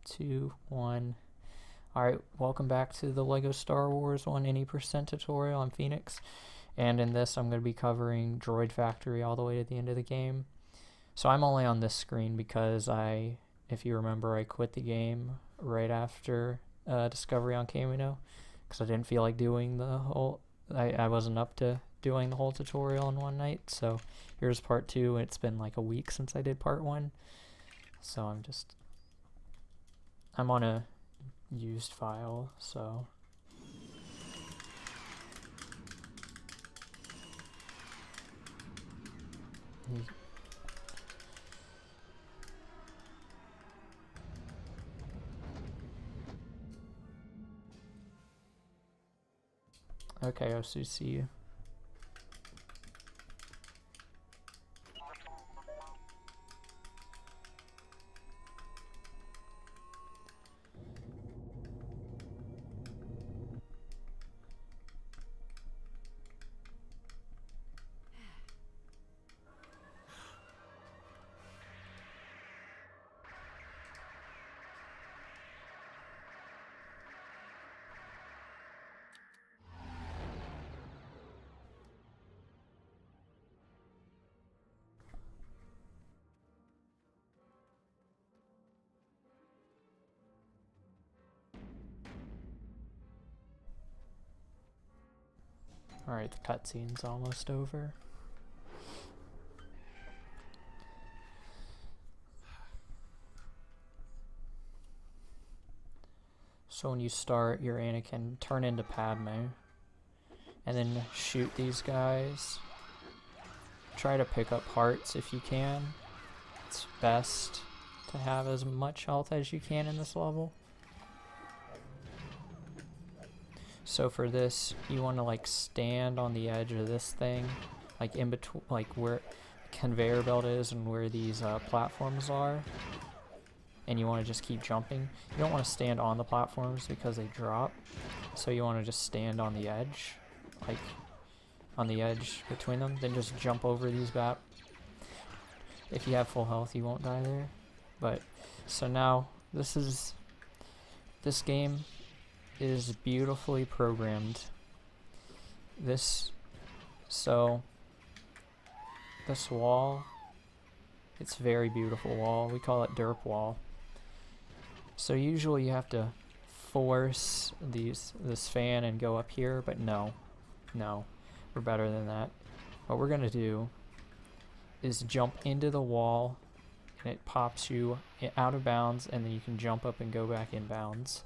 2, 1. Alright, welcome back to the LEGO Star Wars 1 Any% tutorial. I'm Phoenix, and in this I'm going to be covering Droid Factory all the way to the end of the game. So I'm only on this screen because if you remember, I quit the game right after Discovery on Kamino because I didn't feel like doing the whole, I wasn't up to doing the whole tutorial in one night. So here's part 2. It's been like a week since I did part 1. So I'm on a used file, so okay, I'll see you. Alright, the cutscene's almost over. So when you start, your Anakin turn into Padme, and then shoot these guys. Try to pick up hearts if you can. It's best to have as much health as you can in this level. So for this, you want to like stand on the edge of this thing, like in between, like where the conveyor belt is and where these platforms are. And you want to just keep jumping. You don't want to stand on the platforms because they drop. So you want to just stand on the edge, like on the edge between them. Then just jump over these bat. If you have full health, you won't die there. But so now this game is beautifully programmed. This wall, it's a very beautiful wall. We call it derp wall. So usually you have to force this fan and go up here, but no, we're better than that. What we're gonna do is jump into the wall, and it pops you out of bounds, and then you can jump up and go back in bounds.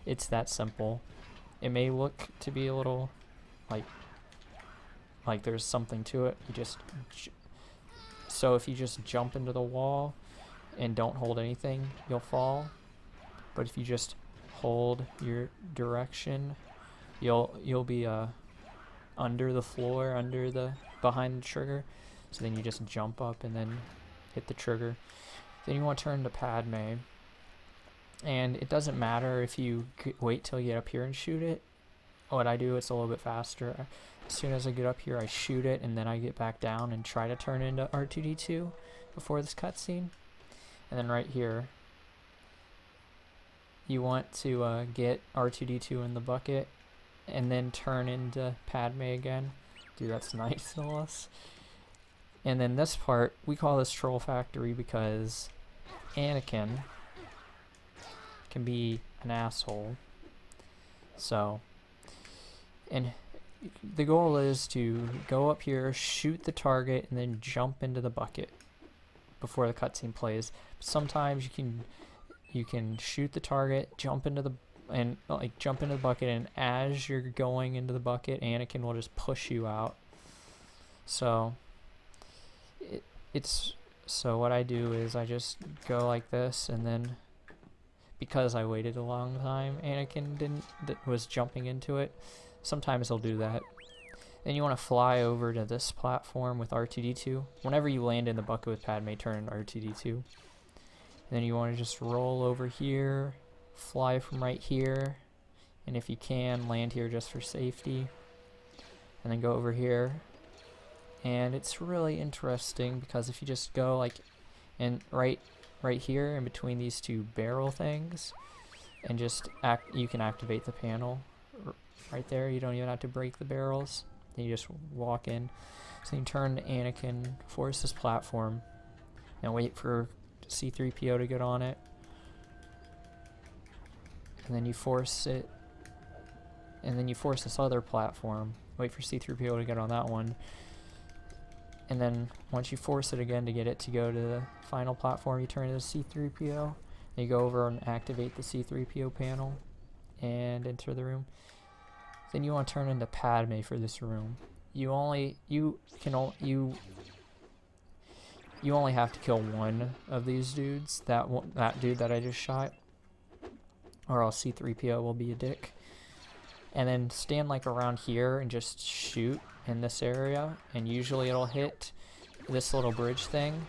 It's that simple. It may look to be a little like there's something to it. So if you just jump into the wall and don't hold anything, you'll fall. But if you just hold your direction, you'll be under the floor, behind the trigger. So then you just jump up and then hit the trigger. Then you want to turn to Padme. And it doesn't matter if you wait till you get up here and shoot it. What I do, it's a little bit faster. As soon as I get up here, I shoot it, and then I get back down and try to turn into R2-D2 before this cutscene. And then right here, you want to get R2-D2 in the bucket, and then turn into Padme again. Dude, that's nice, no less. And then this part, we call this Troll Factory because Anakin can be an asshole. So, and the goal is to go up here, shoot the target, and then jump into the bucket before the cutscene plays. Sometimes you can shoot the target, jump into the bucket, and as you're going into the bucket, Anakin will just push you out. So so what I do is I just go like this, and then because I waited a long time, Anakin was jumping into it. Sometimes he'll do that. Then you want to fly over to this platform with R2-D2. Whenever you land in the bucket with Padme, turn into R2-D2. And then you want to just roll over here, fly from right here, and if you can, land here just for safety. And then go over here. And it's really interesting because if you just go like, and right right here in between these two barrel things, and just you can activate the panel right there. You don't even have to break the barrels. Then you just walk in. So you turn to Anakin, force this platform, and wait for C-3PO to get on it. And then you force it, and then you force this other platform. Wait for C-3PO to get on that one. And then once you force it again to get it to go to the final platform, you turn to the C-3PO. You go over and activate the C-3PO panel and enter the room. Then you want to turn into Padme for this room. You only have to kill one of these dudes. That dude that I just shot, or else C-3PO will be a dick. And then stand like around here and just shoot in this area, and usually it'll hit this little bridge thing.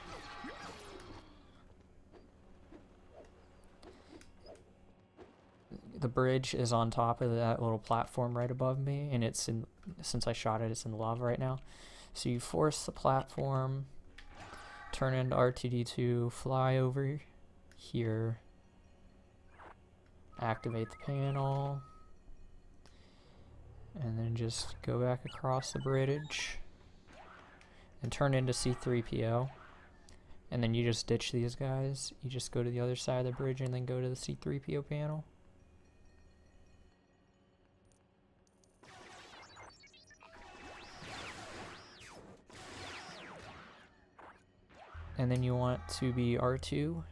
The bridge is on top of that little platform right above me, and it's in, since I shot it, it's in the lava right now. So you force the platform, turn into R2-D2, fly over here, activate the panel, and then just go back across the bridge and turn into C-3PO. And then you just ditch these guys. You just go to the other side of the bridge and then go to the C-3PO panel. And then you want to be R2,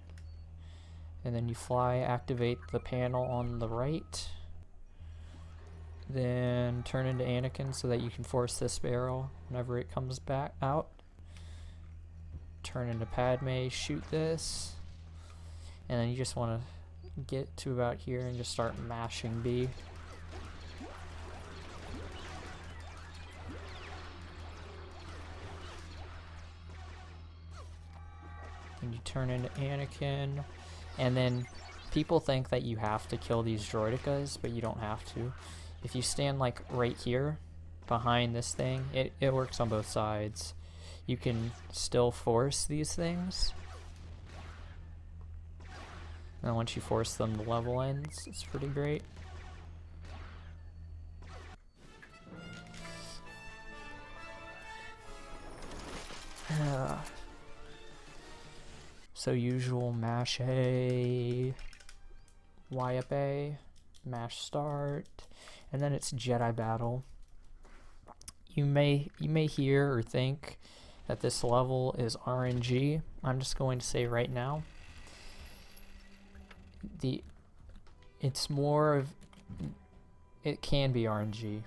and then you fly, activate the panel on the right, then turn into Anakin so that you can force this barrel whenever it comes back out. Turn into Padme, shoot this, and then you just want to get to about here and just start mashing B. And you turn into Anakin, and then people think that you have to kill these droidekas, but you don't have to. If you stand like right here behind this thing, it works on both sides. You can still force these things, and once you force them, the level ends. It's pretty great. So usual mash A, Y up A, mash start, and then it's Jedi battle. You may hear or think that this level is RNG. I'm just going to say right now, it's more of, it can be RNG,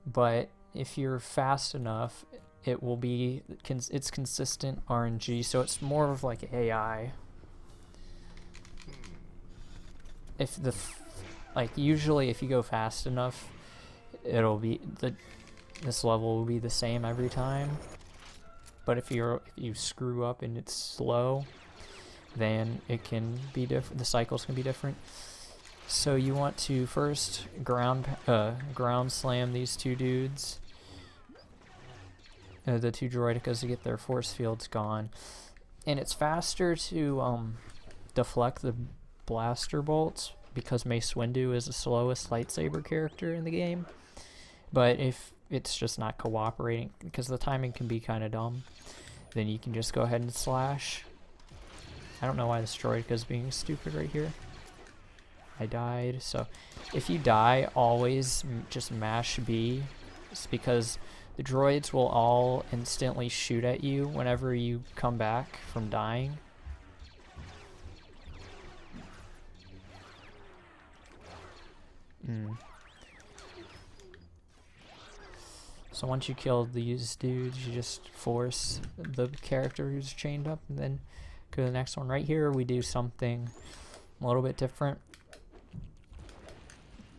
but if you're fast enough, it will be, it's consistent RNG, so it's more of like AI. If usually if you go fast enough, it'll be, this level will be the same every time. But if you screw up and it's slow, then it can be different, the cycles can be different. So you want to first ground slam these two dudes, the two droidekas, to get their force fields gone. And it's faster to deflect the blaster bolts because Mace Windu is the slowest lightsaber character in the game. But if it's just not cooperating, because the timing can be kind of dumb, then you can just go ahead and slash. I don't know why this droideka is being stupid right here. I died. So if you die, always just mash B. It's because the droids will all instantly shoot at you whenever you come back from dying. So once you kill these dudes, you just force the character who's chained up, and then go to the next one. Right here, we do something a little bit different.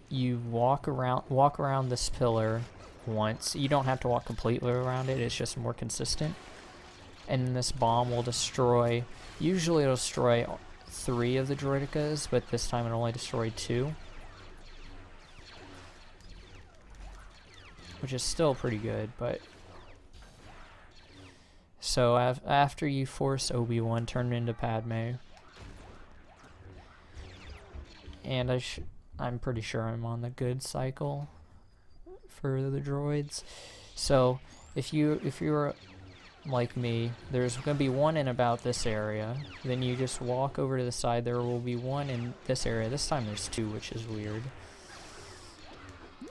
You walk around this pillar once. You don't have to walk completely around it, it's just more consistent. And this bomb will destroy, usually it'll destroy 3 of the droidekas, but this time it only destroyed 2. Which is still pretty good, but So after you force Obi-Wan, turn into Padme. And I'm pretty sure I'm on the good cycle for the droids. So if you're like me, there's going to be one in about this area. Then you just walk over to the side. There will be one in this area. This time there's two, which is weird.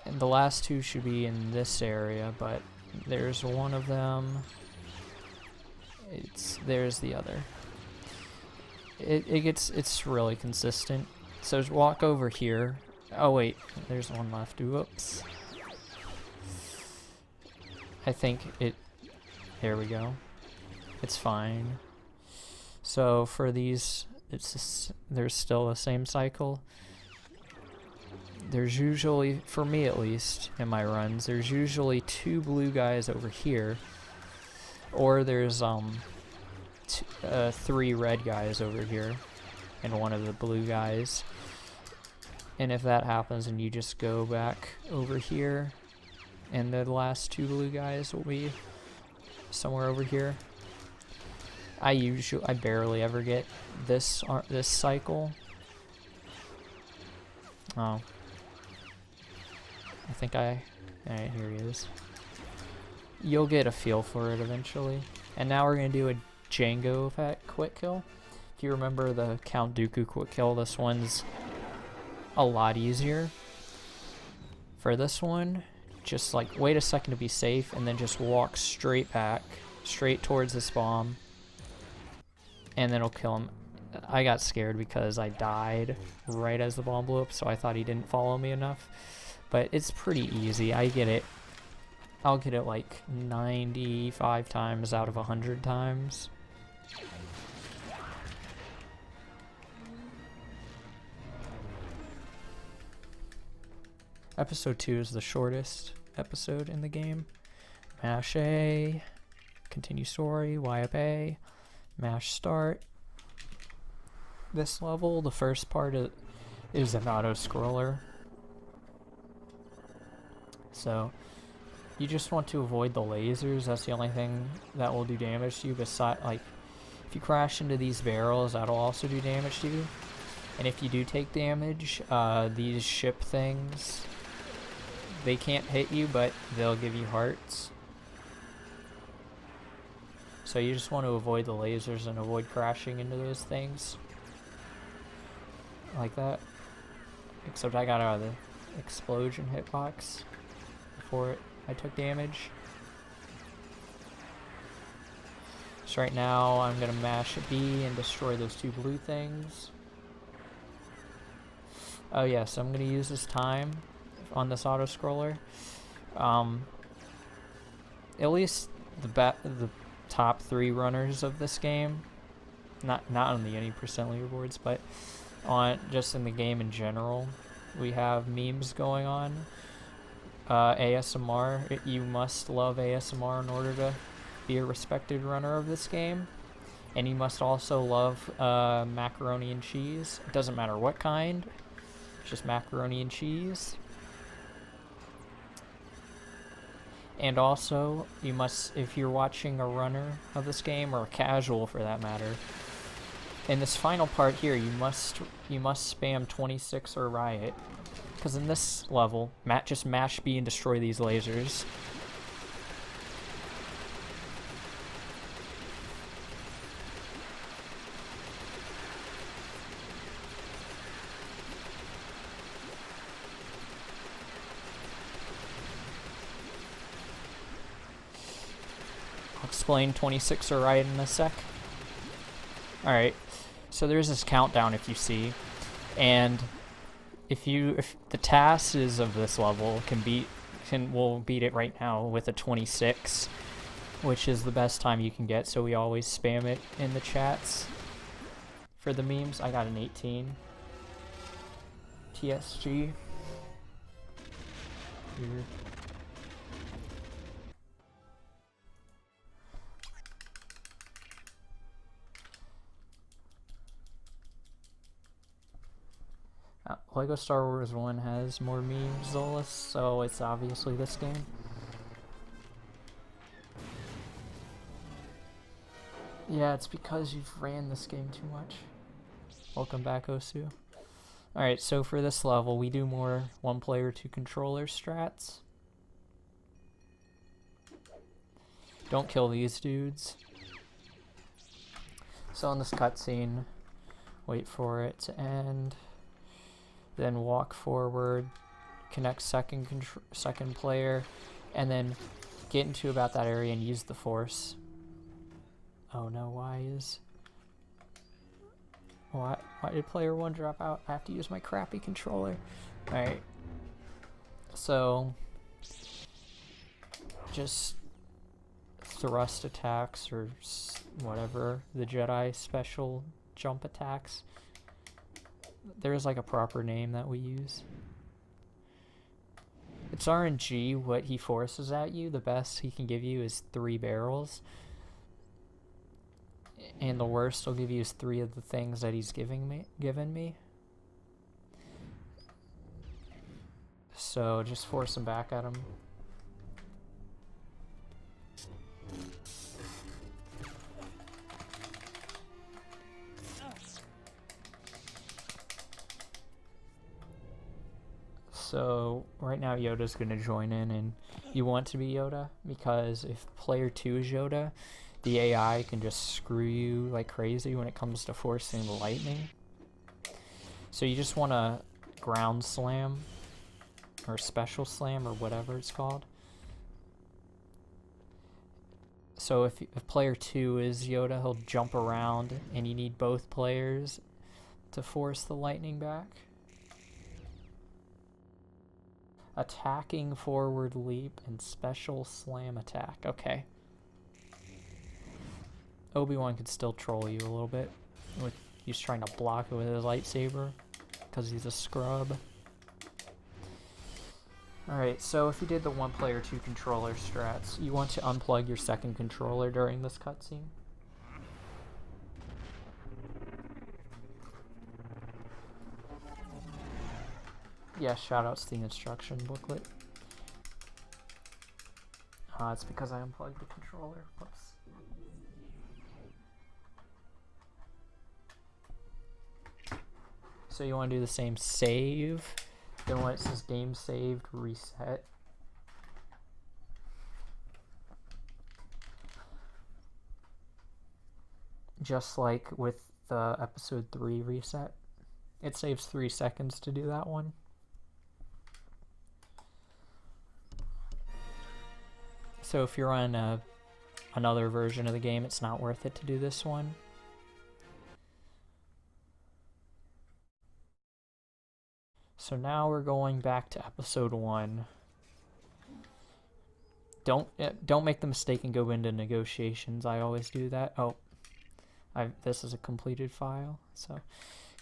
And the last two should be in this area, but there's one of them. There's the other. It's really consistent. So just walk over here. Oh wait, there's one left. Whoops. I think there we go. It's fine. So for these, there's still the same cycle. There's usually, for me at least, in my runs, there's usually 2 blue guys over here, or there's 3 red guys over here, and 1 of the blue guys. And if that happens, and you just go back over here, and the last 2 blue guys will be somewhere over here. I barely ever get this cycle. Oh. I think alright, here he is. You'll get a feel for it eventually. And now we're going to do a Jango effect quick kill. If you remember the Count Dooku quick kill, this one's a lot easier. For this one, just like wait a second to be safe and then just walk straight back, straight towards this bomb, and then it'll kill him. I got scared because I died right as the bomb blew up, so I thought he didn't follow me enough. But it's pretty easy. I'll get it like 95 times out of 100 times. Episode 2 is the shortest episode in the game. Mash A, continue story, Y up A, mash start. This level, the first part is an auto-scroller. So you just want to avoid the lasers. That's the only thing that will do damage to you. Besides, like, if you crash into these barrels, that'll also do damage to you. And if you do take damage, these ship things, they can't hit you, but they'll give you hearts. So you just want to avoid the lasers and avoid crashing into those things. Like that. Except I got out of the explosion hitbox before I took damage. So right now I'm gonna mash a B and destroy those 2 blue things. Oh yes, yeah, so I'm gonna use this time on this auto scroller. At least the top 3 runners of this game, not on the any percent leaderboards, but on just in the game in general, we have memes going on. ASMR, you must love ASMR in order to be a respected runner of this game. And you must also love macaroni and cheese. It doesn't matter what kind, it's just macaroni and cheese. And also, you must, if you're watching a runner of this game, or a casual for that matter, in this final part here, you must spam 26 or riot. Because in this level, just mash B and destroy these lasers. I'll explain 26 or riot in a sec. Alright, so there's this countdown if you see, and if the TASes of this level we'll beat it right now with a 26, which is the best time you can get, so we always spam it in the chats for the memes. I got an 18 TSG here. Lego Star Wars 1 has more memes, Zolas, so it's obviously this game. Yeah, it's because you've ran this game too much. Welcome back, Osu. Alright, so for this level, we do more 1 player, 2 controller strats. Don't kill these dudes. So in this cutscene, wait for it to end, then walk forward, connect second player, and then get into about that area and use the force. Oh no, why did player 1 drop out? I have to use my crappy controller. Alright. So just thrust attacks or whatever, the Jedi special jump attacks. There's like a proper name that we use. It's RNG. What he forces at you, the best he can give you is 3 barrels. And the worst he'll give you is 3 of the things that he's given me. So just force him back at him. So right now Yoda's going to join in, and you want to be Yoda because if player 2 is Yoda, the AI can just screw you like crazy when it comes to forcing the lightning. So you just want to ground slam or special slam or whatever it's called. So if player 2 is Yoda, he'll jump around and you need both players to force the lightning back. Attacking forward leap and special slam attack. Okay. Obi-Wan could still troll you a little bit. He's trying to block it with his lightsaber because he's a scrub. Alright, so if you did the 1 player 2 controller strats, you want to unplug your second controller during this cutscene. Yeah, shoutouts to the instruction booklet. It's because I unplugged the controller. Whoops. So you want to do the same save, then when it says game saved, reset. Just like with the episode 3 reset. It saves 3 seconds to do that one. So if you're on another version of the game, it's not worth it to do this one. So now we're going back to episode 1. Don't make the mistake and go into negotiations. I always do that. Oh, this is a completed file. So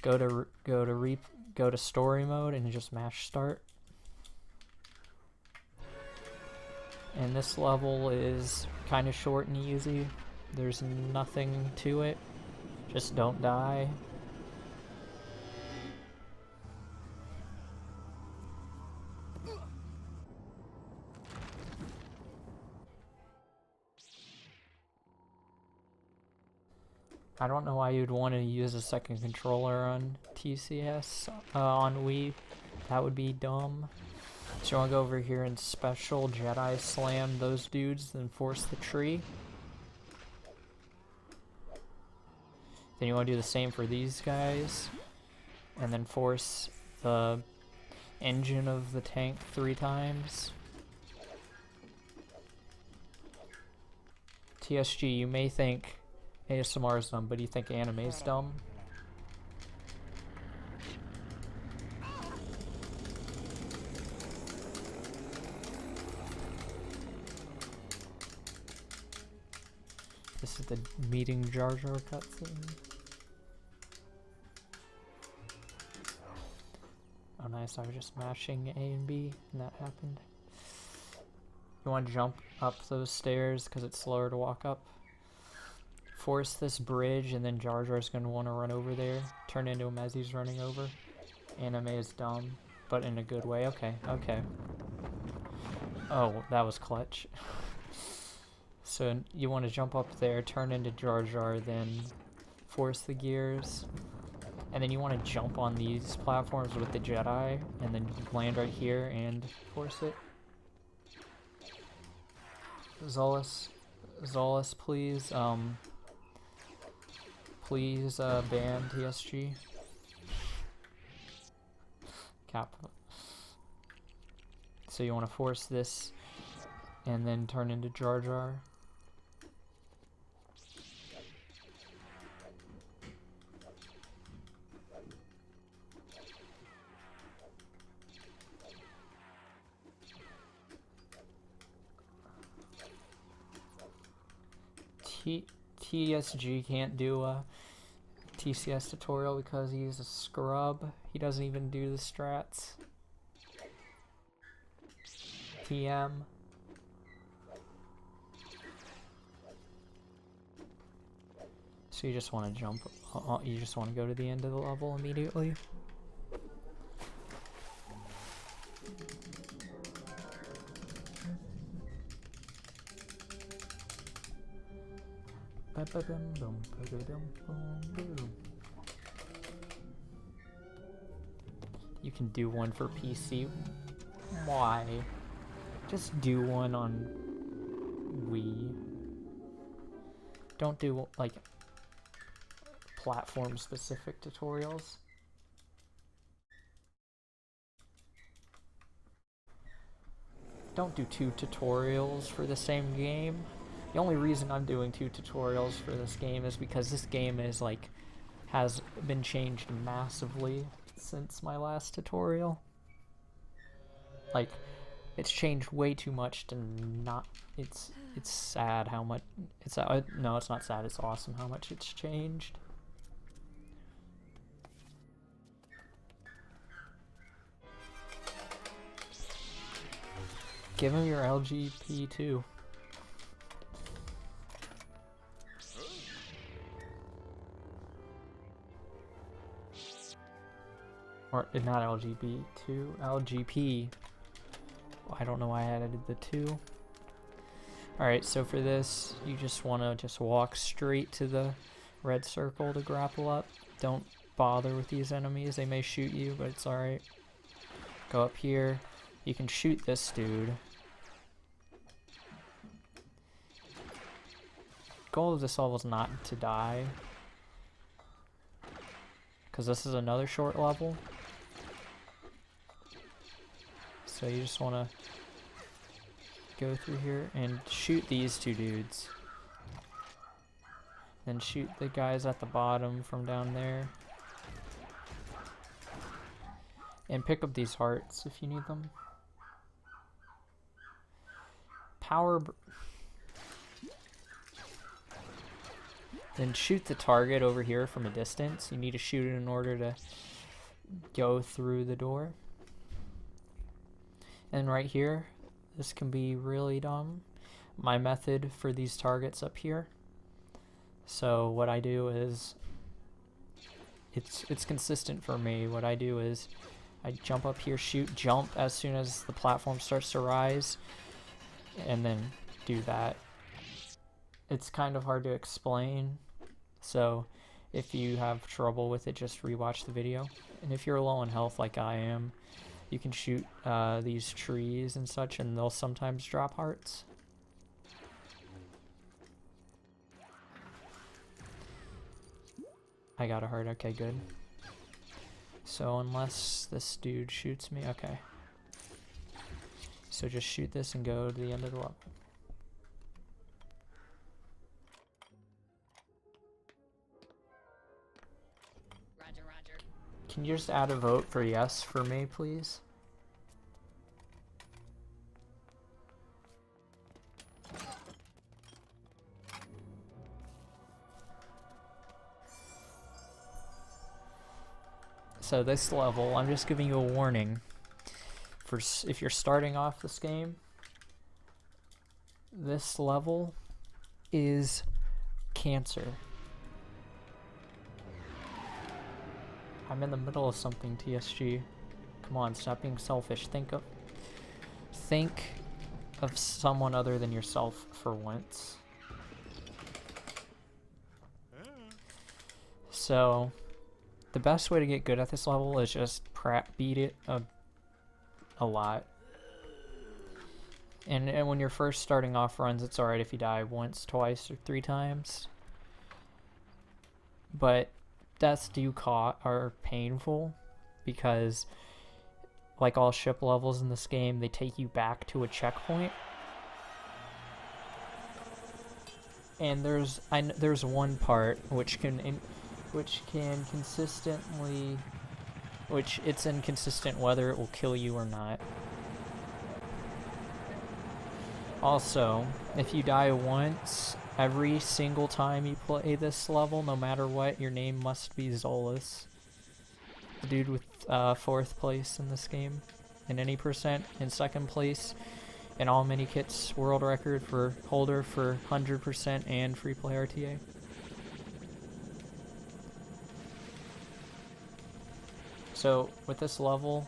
go to story mode and just mash start. And this level is kind of short and easy. There's nothing to it. Just don't die. I don't know why you'd want to use a second controller on TCS, on Wii. That would be dumb. So you want to go over here and special Jedi slam those dudes, then force the tree. Then you want to do the same for these guys. And then force the engine of the tank 3 times. TSG, you may think ASMR is dumb, but do you think anime is dumb? This is the meeting Jar Jar cutscene. Oh nice, I was just mashing A and B and that happened. You want to jump up those stairs because it's slower to walk up. Force this bridge and then Jar Jar's going to want to run over there. Turn into him as he's running over. Anime is dumb, but in a good way. Okay, okay. Oh, that was clutch. So you want to jump up there, turn into Jar Jar, then force the gears. And then you want to jump on these platforms with the Jedi, and then land right here and force it. Zulus, please, please, ban TSG. Kappa. So you want to force this, and then turn into Jar Jar. TSG can't do a TCS tutorial because he's a scrub. He doesn't even do the strats. TM. So you just want to jump, you just want to go to the end of the level immediately. You can do one for PC. Why? Just do one on Wii. Don't do, like, platform-specific tutorials. Don't do 2 tutorials for the same game. The only reason I'm doing 2 tutorials for this game is because this game is, like, has been changed massively since my last tutorial. Like, it's changed way too much to not, it's sad how much, no, it's not sad, it's awesome how much it's changed. Give him your LGP too. Or not LGB2, LGP. I don't know why I added the 2. Alright, so for this, you just want to just walk straight to the red circle to grapple up. Don't bother with these enemies, they may shoot you, but it's alright. Go up here, you can shoot this dude. Goal of this level is not to die, because this is another short level. So you just want to go through here and shoot these 2 dudes. Then shoot the guys at the bottom from down there. And pick up these hearts if you need them. Then shoot the target over here from a distance. You need to shoot it in order to go through the door. And right here, this can be really dumb. My method for these targets up here. So what I do is, it's consistent for me. What I do is, I jump up here, shoot, jump as soon as the platform starts to rise, and then do that. It's kind of hard to explain, so if you have trouble with it, just rewatch the video. And if you're low on health like I am, you can shoot these trees and such, and they'll sometimes drop hearts. I got a heart, okay, good. So unless this dude shoots me, okay. So just shoot this and go to the end of the level. Roger, roger. Can you just add a vote for yes for me, please? So this level, I'm just giving you a warning. For if you're starting off this game, this level is cancer. I'm in the middle of something, TSG. Come on, stop being selfish. Think of someone other than yourself for once. So, the best way to get good at this level is just beat it a lot. And when you're first starting off runs, it's alright if you die once, twice, or 3 times. But deaths are painful because, like all ship levels in this game, they take you back to a checkpoint. And there's one part which it's inconsistent whether it will kill you or not. Also, if you die once, every single time you play this level, no matter what, your name must be Zolas. The dude with 4th place in this game. In any percent. In 2nd place in all mini kits world record for holder for 100% and free play RTA. So with this level,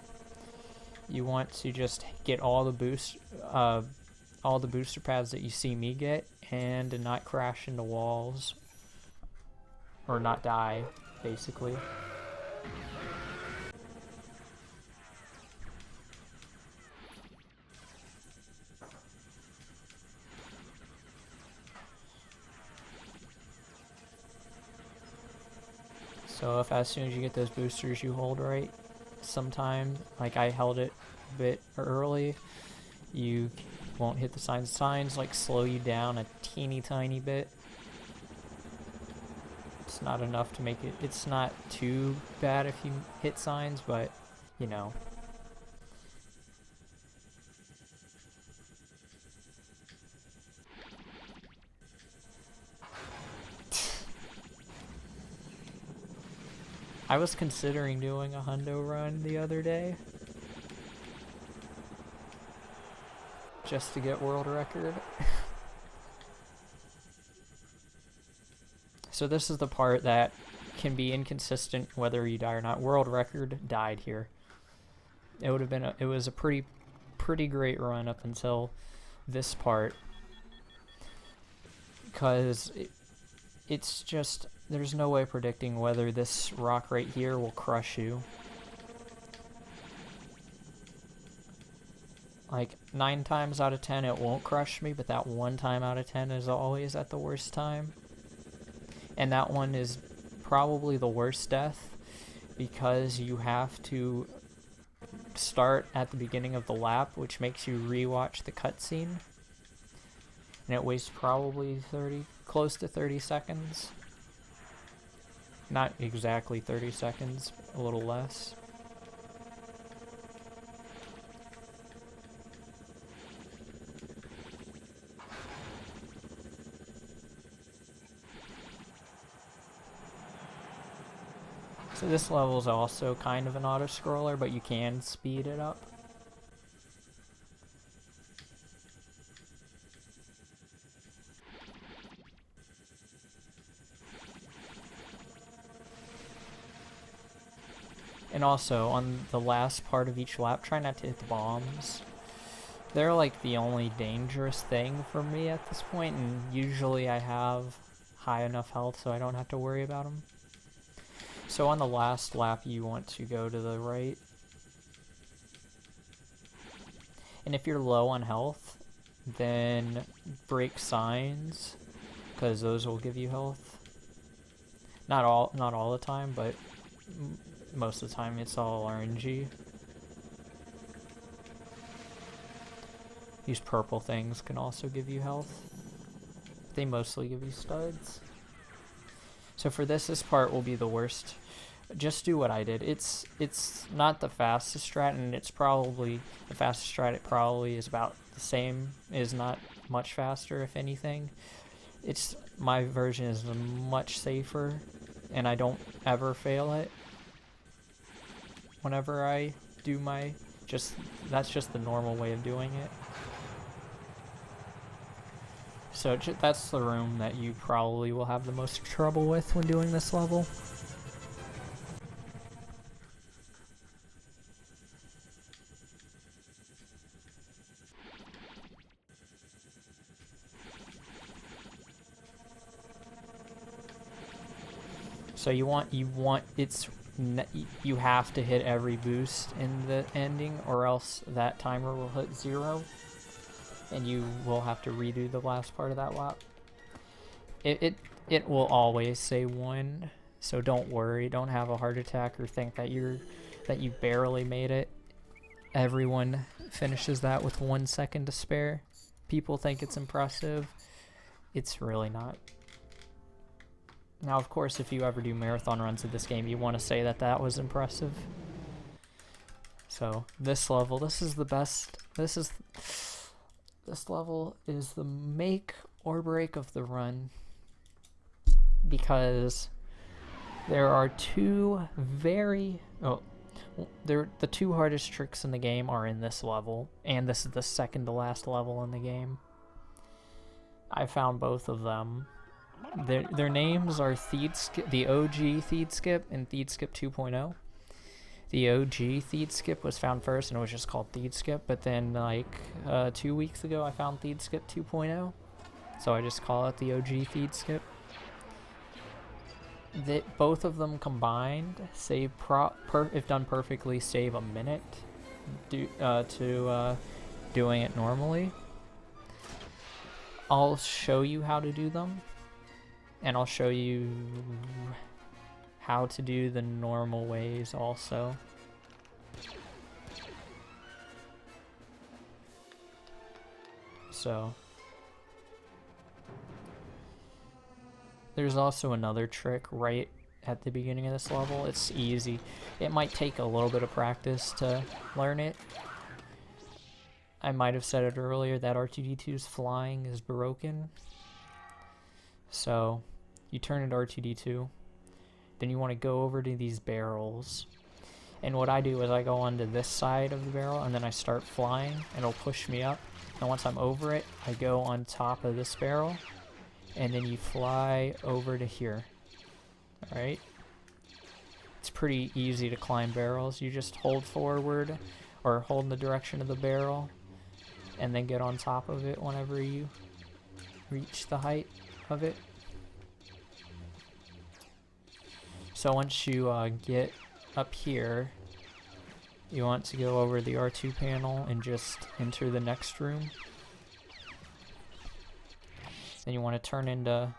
you want to just get all the booster pads that you see me get, and to not crash into walls or not die, basically. So if as soon as you get those boosters you hold right, sometime, like I held it a bit early, you won't hit the signs. Signs like slow you down a teeny tiny bit. It's not enough to make it, it's not too bad if you hit signs, but you know. I was considering doing a hundo run the other day, just to get world record. So this is the part that can be inconsistent whether you die or not. World record died here. It would have been it was a pretty great run up until this part, because it's just, there's no way predicting whether this rock right here will crush you. Like 9 times out of 10 it won't crush me, but that 1 time out of 10 is always at the worst time. And that one is probably the worst death, because you have to start at the beginning of the lap, which makes you rewatch the cutscene. And it wastes probably close to 30 seconds. Not exactly 30 seconds, a little less. So this level is also kind of an auto-scroller, but you can speed it up. And also, on the last part of each lap, try not to hit the bombs. They're like the only dangerous thing for me at this point, and usually I have high enough health so I don't have to worry about them. So on the last lap you want to go to the right. And if you're low on health, then break signs, because those will give you health. Not all the time, but most of the time it's all RNG. These purple things can also give you health. They mostly give you studs. So for this part will be the worst. Just do what I did. It's not the fastest strat, and it's probably the fastest strat. It probably is about the same. Is not much faster, if anything. My version is much safer, and I don't ever fail it. Whenever I do that's just the normal way of doing it. So that's the room that you probably will have the most trouble with when doing this level. So you want you have to hit every boost in the ending, or else that timer will hit 0, and you will have to redo the last part of that lap. It will always say 1, so don't worry. Don't have a heart attack or think that you barely made it. Everyone finishes that with 1 second to spare. People think it's impressive. It's really not. Now, of course, if you ever do marathon runs of this game, you want to say that that was impressive. So, this level, this is the best. This level is the make or break of the run, because there are the two hardest tricks in the game are in this level, and this is the second to last level in the game. I found both of them. Their names are the OG Theed Skip and Theed Skip 2.0. The OG Theed Skip was found first and it was just called Theed Skip, but then like 2 weeks ago I found Theed Skip 2.0, so I just call it the OG Theed Skip. Both of them combined save if done perfectly, save a minute to doing it normally. I'll show you how to do them, and I'll show you how to do the normal ways also. So there's also another trick right at the beginning of this level. It's easy. It might take a little bit of practice to learn it. I might have said it earlier that R2-D2's flying is broken. So you turn into R2-D2, then you want to go over to these barrels. And what I do is I go onto this side of the barrel and then I start flying and it'll push me up. And once I'm over it, I go on top of this barrel and then you fly over to here. Alright? It's pretty easy to climb barrels. You just hold forward or hold in the direction of the barrel and then get on top of it whenever you reach the height of it. So once you get up here, you want to go over the R2 panel and just enter the next room. Then you want to turn into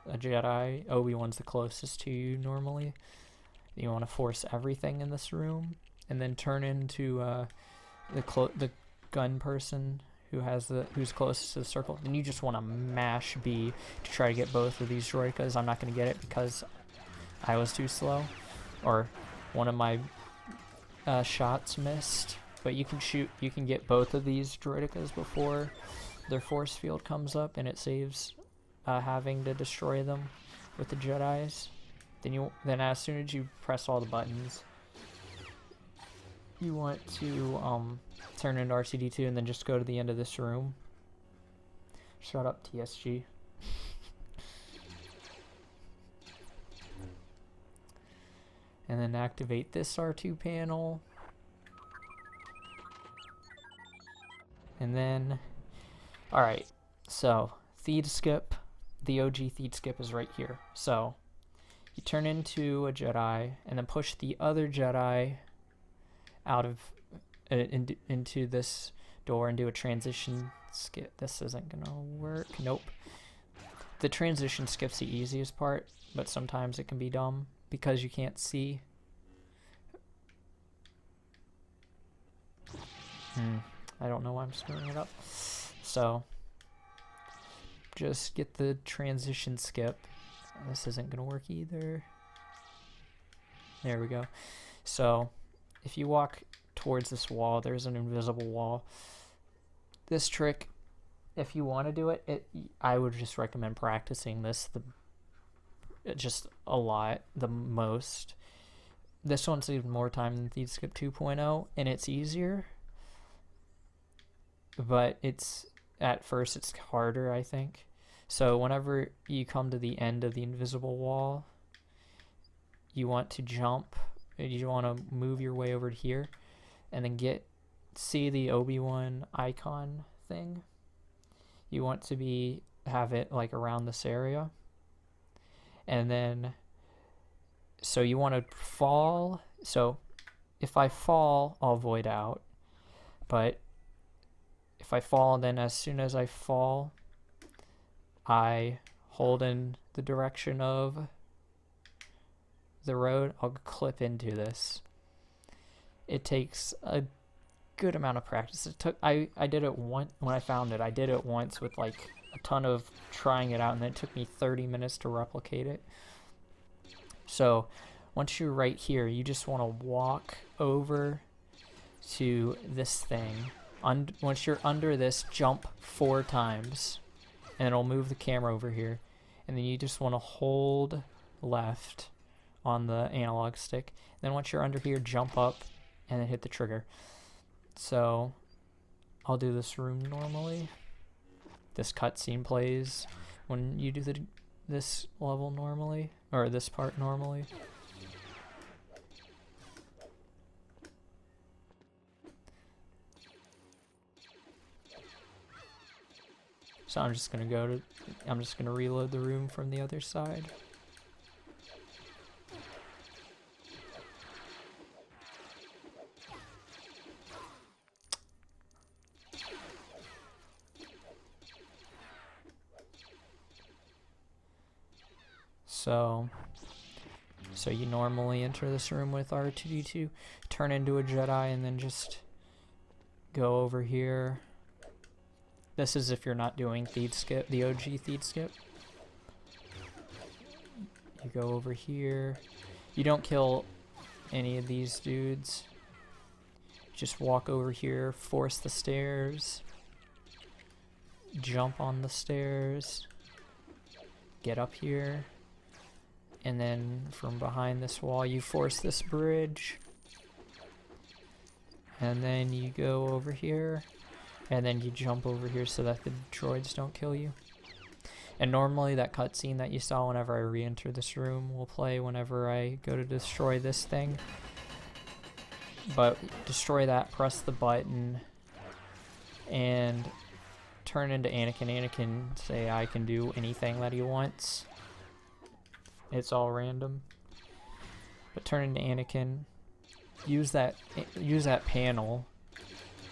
a Jedi. Obi-Wan's the closest to you normally. You want to force everything in this room, and then turn into the gun person who's closest to the circle. And you just want to mash B to try to get both of these droikas. I'm not going to get it because I was too slow, or one of my shots missed. But you can get both of these droikas before their force field comes up, and it saves having to destroy them with the Jedis. Then as soon as you press all the buttons, you want to turn into R2-D2 and then just go to the end of this room. Shut up, TSG. And then activate this R2 panel. And then, alright, so Theed Skip, the OG Theed Skip is right here. So you turn into a Jedi and then push the other Jedi out of into this door and do a transition skip. This isn't gonna work. Nope. The transition skip's the easiest part, but sometimes it can be dumb because you can't see. I don't know why I'm screwing it up. So just get the transition skip. This isn't gonna work either. There we go. So if you walk towards this wall, there's an invisible wall. This trick, if you want to do it, I would just recommend practicing this just a lot, the most. This one's even more time than Theed Skip 2.0, and it's easier, but at first it's harder, I think. So whenever you come to the end of the invisible wall, you want to jump. You want to move your way over to here, and then see the Obi-Wan icon thing. You want to have it like around this area, and then So you want to fall. So if I fall, I'll void out. But if I fall, then as soon as I fall, I hold in the direction of the road. I'll clip into this. It takes a good amount of practice. I did it once when I found it. I did it once with like a ton of trying it out, and then it took me 30 minutes to replicate it. So once you're right here, you just want to walk over to this thing. Once you're under this, jump 4 times, and it'll move the camera over here. And then you just want to hold left on the analog stick. Then once you're under here, jump up and then hit the trigger. So I'll do this room normally. This cutscene plays when you do this level normally, or this part normally. So I'm just gonna reload the room from the other side. So you normally enter this room with R2-D2, turn into a Jedi, and then just go over here. This is if you're not doing Theed Skip, the OG Theed Skip. You go over here. You don't kill any of these dudes. Just walk over here, force the stairs, jump on the stairs, get up here, and then from behind this wall you force this bridge, and then you go over here, and then you jump over here so that the droids don't kill you. And normally that cutscene that you saw whenever I re-enter this room will play whenever I go to destroy this thing. But destroy that, press the button, and turn into Anakin. Anakin say I can do anything that he wants. It's all random. But turn into Anakin, use that panel,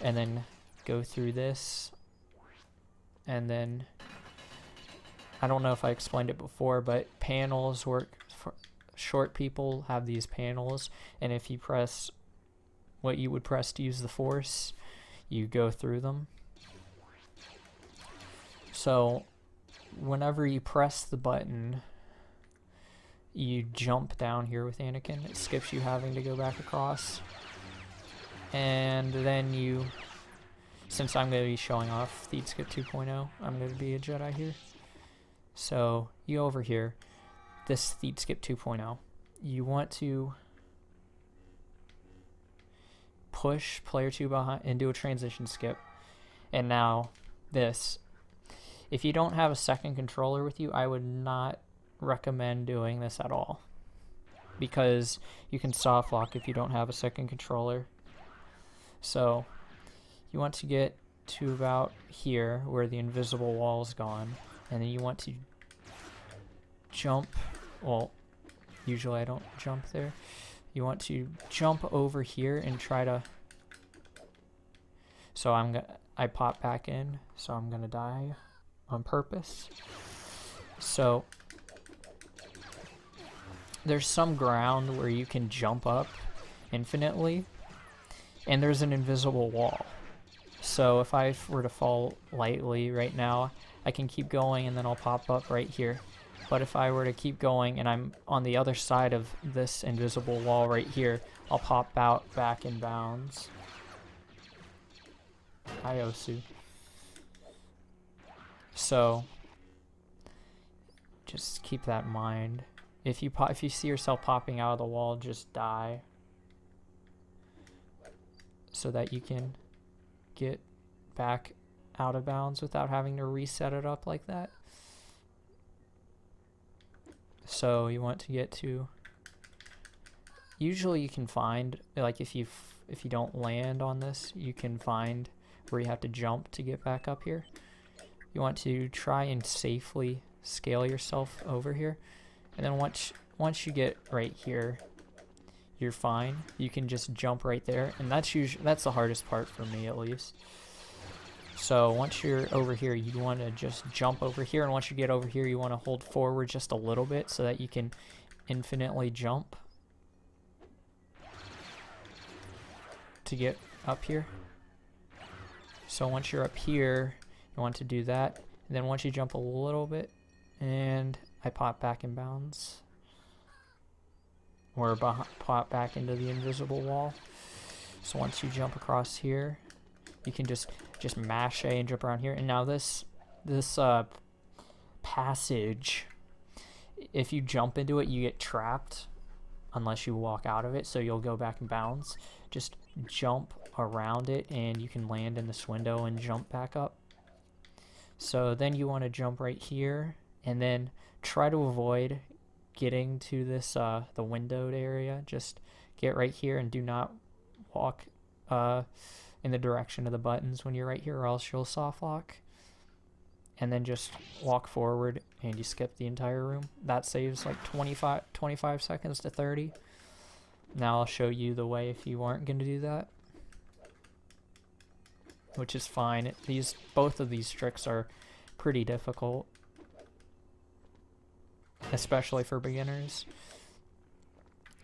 and then go through this, and then I don't know if I explained it before, but panels work for short people. Have these panels, and if you press what you would press to use the Force, you go through them. So whenever you press the button, you jump down here with Anakin. It skips you having to go back across. And then you, since I'm going to be showing off Theed Skip 2.0, I'm going to be a Jedi here. So you go over here, this Theed Skip 2.0. You want to push player 2 behind and do a transition skip. And now this. If you don't have a second controller with you, I would not recommend doing this at all, because you can soft lock if you don't have a second controller. So you want to get to about here where the invisible wall is gone, and then you want to jump. Well, usually I don't jump there. You want to jump over here and try to. So I pop back in, so I'm gonna die on purpose. So there's some ground where you can jump up infinitely, and there's an invisible wall. So if I were to fall lightly right now, I can keep going and then I'll pop up right here. But if I were to keep going and I'm on the other side of this invisible wall right here, I'll pop out back in bounds. Hi, Osu. So just keep that in mind. If you see yourself popping out of the wall, just die, so that you can get back out of bounds without having to reset it up like that. So you want to get to. Usually you can find, like if you don't land on this, you can find where you have to jump to get back up here. You want to try and safely scale yourself over here. And then once once you get right here, you're fine. You can just jump right there, and that's the hardest part for me at least. So once you're over here, you want to just jump over here, and once you get over here, you want to hold forward just a little bit so that you can infinitely jump to get up here. So once you're up here, you want to do that, and then once you jump a little bit, and I pop back in bounds, or pop back into the invisible wall. So once you jump across here, you can just mash A and jump around here. And now this passage, if you jump into it, you get trapped unless you walk out of it, so you'll go back in bounds. Just jump around it and you can land in this window and jump back up. So then you want to jump right here and then try to avoid getting to this the windowed area. Just get right here and do not walk in the direction of the buttons when you're right here, or else you'll soft lock. And then just walk forward and you skip the entire room. That saves like 25 seconds to 30. Now I'll show you the way if you aren't going to do that, which is fine. Both of these tricks are pretty difficult, especially for beginners.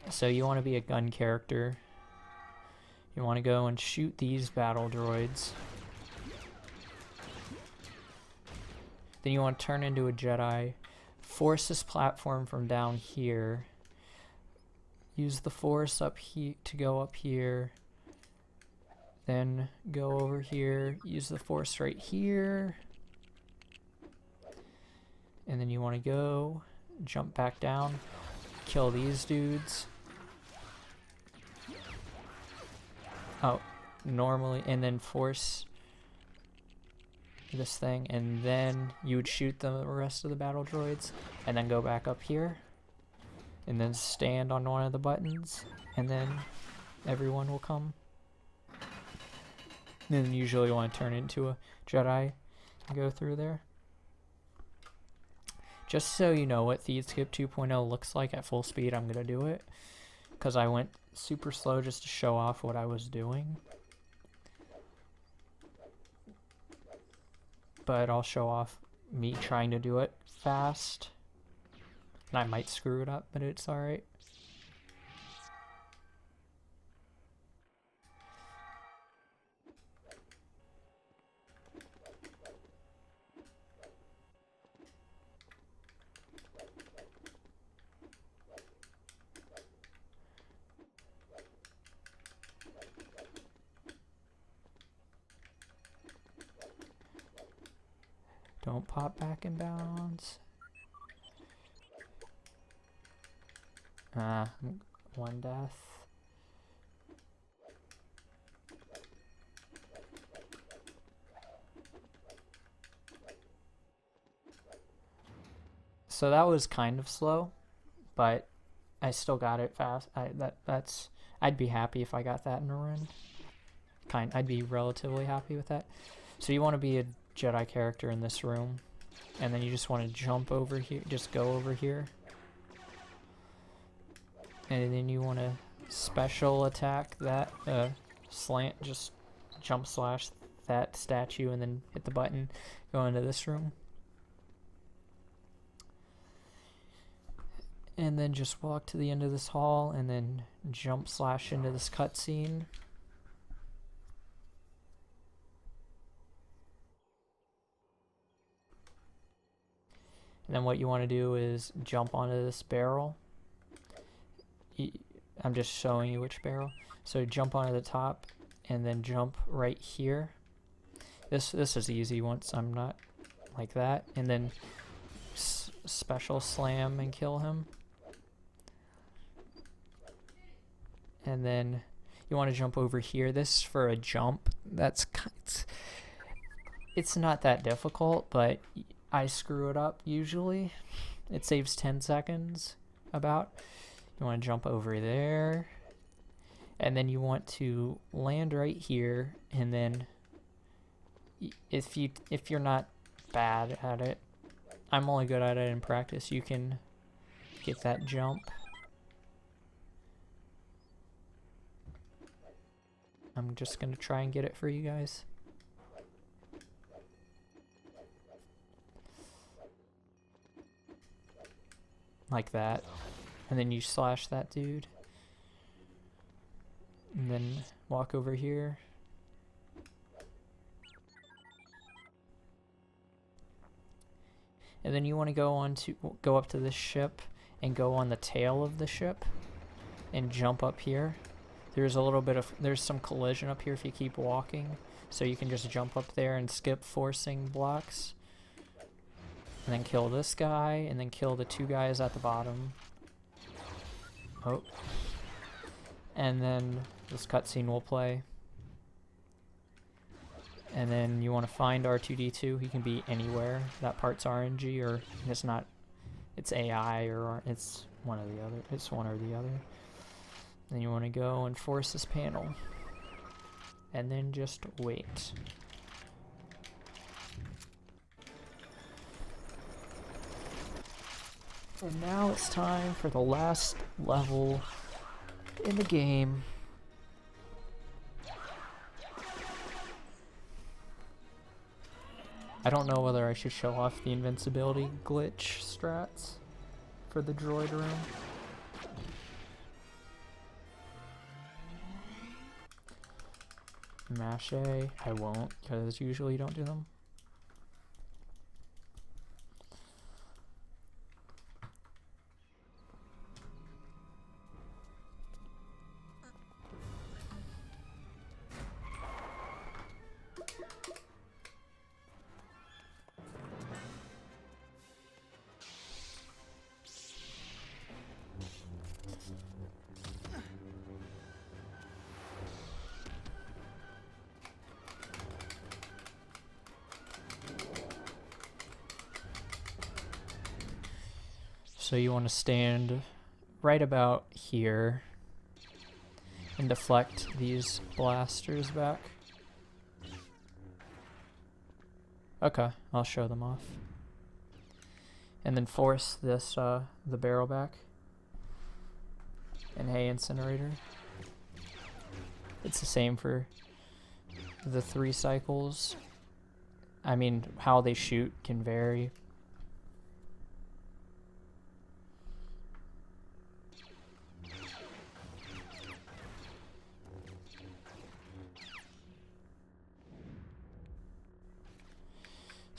So you want to be a gun character. You want to go and shoot these battle droids. Then you want to turn into a Jedi, force this platform from down here, use the force up here to go up here, then go over here, use the force right here, and then you want to go, jump back down, kill these dudes. Oh, normally, and then force this thing, and then you would shoot the rest of the battle droids, and then go back up here, and then stand on one of the buttons, and then everyone will come. And then usually you want to turn into a Jedi and go through there. Just so you know what Thieves Skip 2.0 looks like at full speed, I'm going to do it, because I went super slow just to show off what I was doing. But I'll show off me trying to do it fast. And I might screw it up, but it's alright. Don't pop back in bounds. One death. So that was kind of slow, but I still got it fast. I'd be happy if I got that in a run. I'd be relatively happy with that. So you want to be a Jedi character in this room, and then you just want to jump over here, just go over here, and then you want to special attack that slant, just jump slash that statue and then hit the button, go into this room, and then just walk to the end of this hall and then jump slash into this cutscene. And then what you want to do is jump onto this barrel. I'm just showing you which barrel. So jump onto the top and then jump right here. This is easy once I'm not like that. And then special slam and kill him. And then you want to jump over here. This is for a jump. It's not that difficult, but I screw it up usually. It saves 10 seconds about. You want to jump over there, and then you want to land right here, and then if you're not bad at it, I'm only good at it in practice, you can get that jump. I'm just gonna try and get it for you guys. Like that. And then you slash that dude. And then walk over here. And then you want to go up to this ship and go on the tail of the ship and jump up here. There's some collision up here if you keep walking, so you can just jump up there and skip forcing blocks. And then kill this guy, and then kill the 2 guys at the bottom. Oh. And then this cutscene will play. And then you want to find R2-D2. He can be anywhere. That part's RNG, or it's not. It's AI, or it's one or the other. It's one or the other. Then you want to go and force this panel. And then just wait. And now it's time for the last level in the game. I don't know whether I should show off the invincibility glitch strats for the droid room. Mash A, I won't, because usually you don't do them. So you want to stand right about here and deflect these blasters back. Okay, I'll show them off. And then force this, the barrel back. And hey, incinerator. It's the same for the 3 cycles. I mean, how they shoot can vary.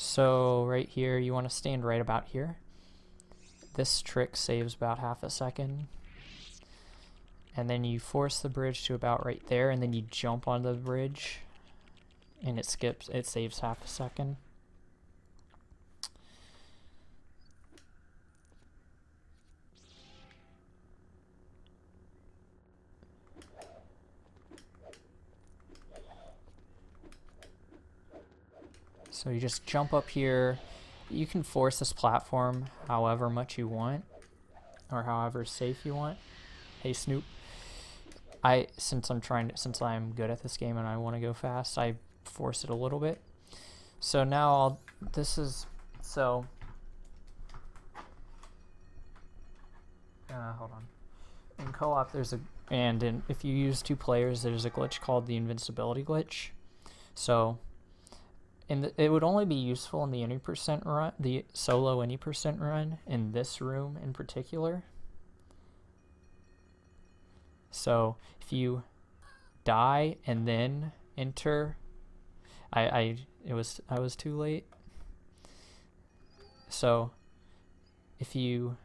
So right here, you want to stand right about here. This trick saves about half a second. And then you force the bridge to about right there, and then you jump on the bridge, and it saves half a second. So you just jump up here. You can force this platform however much you want, or however safe you want. Hey Snoop. Since I'm good at this game and I want to go fast, I force it a little bit. So now hold on. In co-op if you use 2 players, there's a glitch called the invincibility glitch. So it would only be useful in the any percent run, the solo any percent run, in this room in particular. So if you die and then enter, I was too late. So if you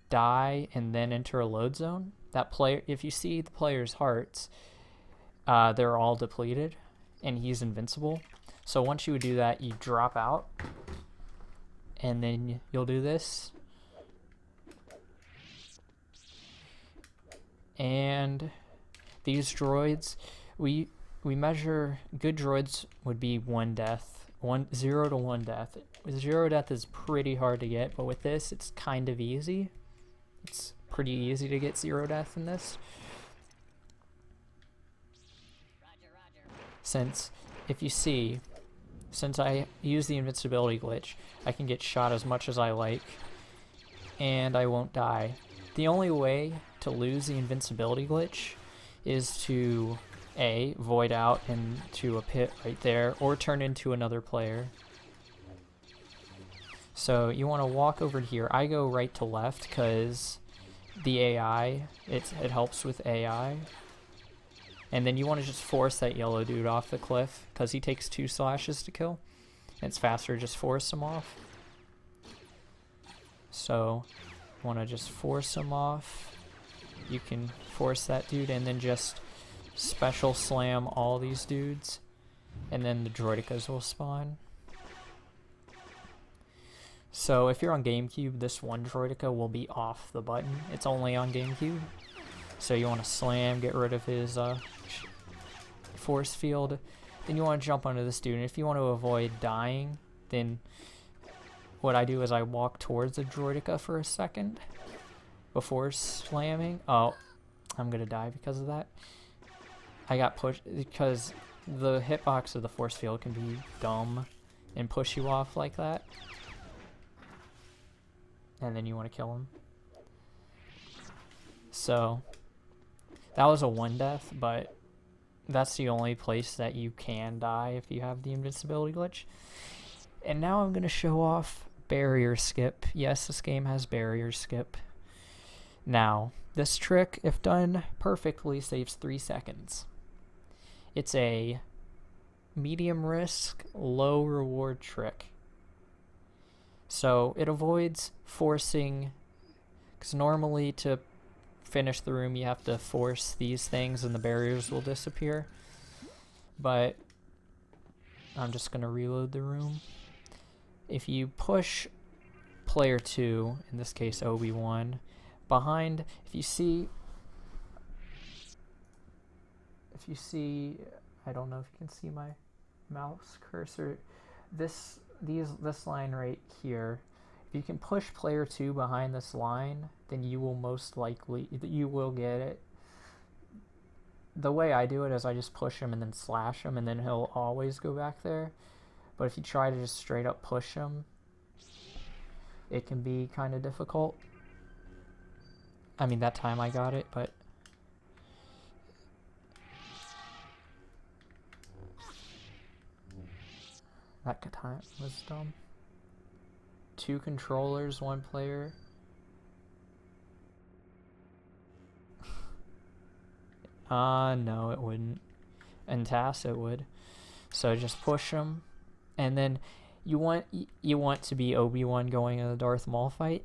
die and then enter a load zone, that player, if you see the player's hearts, they're all depleted and he's invincible. So once you would do that, you drop out and then you'll do this. And these droids, we measure, good droids would be 1 death, 0 to 1 death. 0 death is pretty hard to get, but with this, it's kind of easy. It's pretty easy to get 0 death in this. Since, if you see, since I use the invincibility glitch, I can get shot as much as I like. and I won't die. The only way to lose the invincibility glitch is to A, void out into a pit right there, or turn into another player. So you want to walk over here. I go right to left because the AI, it helps with AI. And then you want to just force that yellow dude off the cliff because he takes 2 slashes to kill. It's faster to just force him off. So you want to just force him off. You can force that dude and then just special slam all these dudes. And then the Droidicas will spawn. So if you're on GameCube, this one Droidica will be off the button. It's only on GameCube. So you want to slam, get rid of his force field. Then you want to jump onto this dude. And if you want to avoid dying, then what I do is I walk towards the Droidica for a second before slamming. Oh, I'm going to die because of that. I got pushed because the hitbox of the force field can be dumb and push you off like that. And then you want to kill him. So that was a 1 death, but that's the only place that you can die if you have the invincibility glitch. And now I'm going to show off barrier skip. Yes, this game has barrier skip. Now, this trick, if done perfectly, saves 3 seconds. It's a medium risk, low reward trick. So it avoids forcing, because normally to finish the room you have to force these things and the barriers will disappear. But I'm just going to reload the room. If you push player 2, in this case Obi-Wan, behind, if you see, I don't know if you can see my mouse cursor, this line right here, if you can push player 2 behind this line, then you will most likely, you will get it. The way I do it is I just push him and then slash him, and then he'll always go back there. But if you try to just straight up push him, it can be kind of difficult. I mean, that time I got it, but that time was dumb. 2 controllers, 1 player. No, it wouldn't. In TAS, it would. So just push him, and then you want to be Obi-Wan going in the Darth Maul fight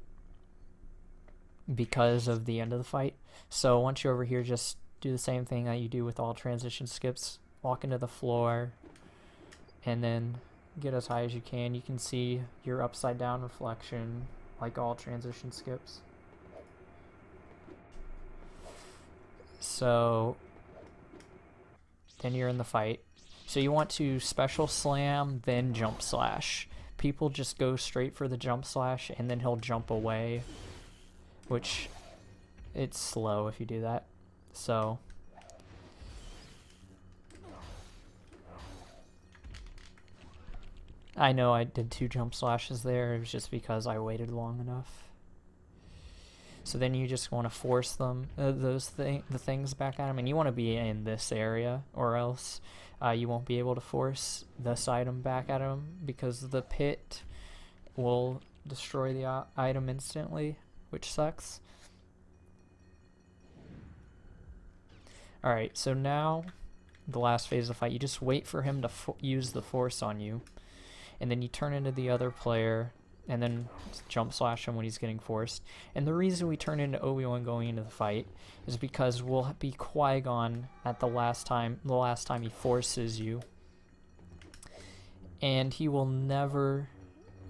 because of the end of the fight. So once you're over here, just do the same thing that you do with all transition skips. Walk into the floor, and then get as high as you can. You can see your upside down reflection like all transition skips. So then you're in the fight. So you want to special slam, then jump slash. People just go straight for the jump slash and then he'll jump away, which it's slow if you do that. So I know I did 2 jump slashes there. It was just because I waited long enough. So then you just want to force them, the things back at them, and you want to be in this area, or else you won't be able to force this item back at them because the pit will destroy the item instantly, which sucks. Alright, so now the last phase of the fight, you just wait for him to use the force on you, and then you turn into the other player and then jump slash him when he's getting forced. And the reason we turn into Obi-Wan going into the fight is because we'll be Qui-Gon at the last time he forces you. And he will never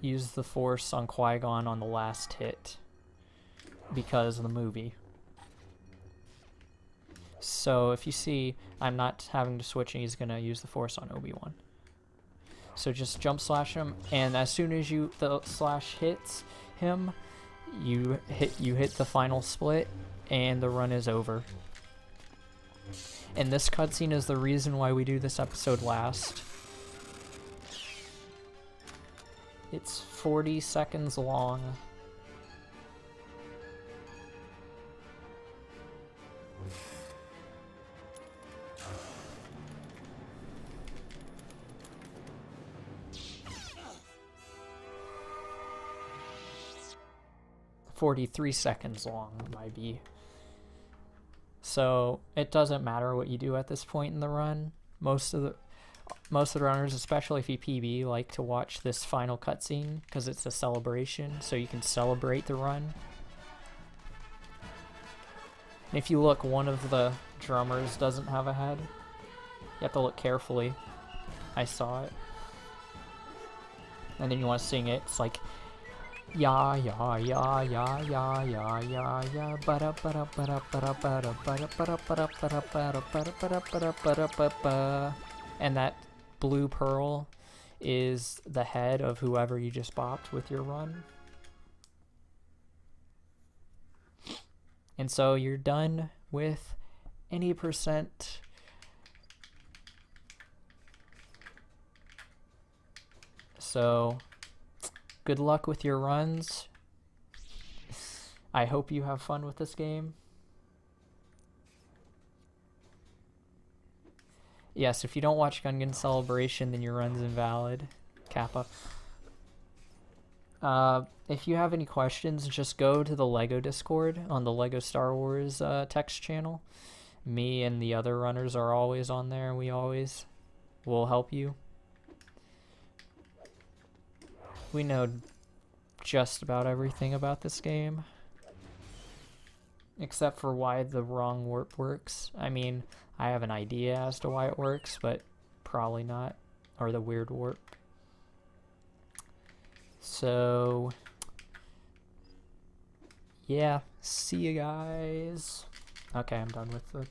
use the force on Qui-Gon on the last hit because of the movie. So if you see, I'm not having to switch and he's going to use the force on Obi-Wan. So just jump slash him, and as soon as the slash hits him, you hit the final split, and the run is over. And this cutscene is the reason why we do this episode last. It's 40 seconds long. 43 seconds long, might be. So it doesn't matter what you do at this point in the run. Most of the runners, especially if you PB, like to watch this final cutscene because it's a celebration, so you can celebrate the run. And if you look, one of the drummers doesn't have a head. You have to look carefully. I saw it. And then you want to sing it. It's like, ya ya ya ya ya ya ya ya ba-da ba-da ba-da ba-da ba-da ba-da ba-da ba-da ba-da ba-da ba-da ba-da ba-da ba-da. And that blue pearl is the head of whoever you just bopped with your run. And so you're done with any percent. So good luck with your runs. I hope you have fun with this game. Yes, if you don't watch Gungan Celebration, then your run's invalid. Kappa. If you have any questions, just go to the LEGO Discord on the LEGO Star Wars text channel. Me and the other runners are always on there, and we always will help you. We know just about everything about this game, except for why the wrong warp works. I mean, I have an idea as to why it works, but probably not, or the weird warp. So yeah, see you guys. Okay, I'm done with the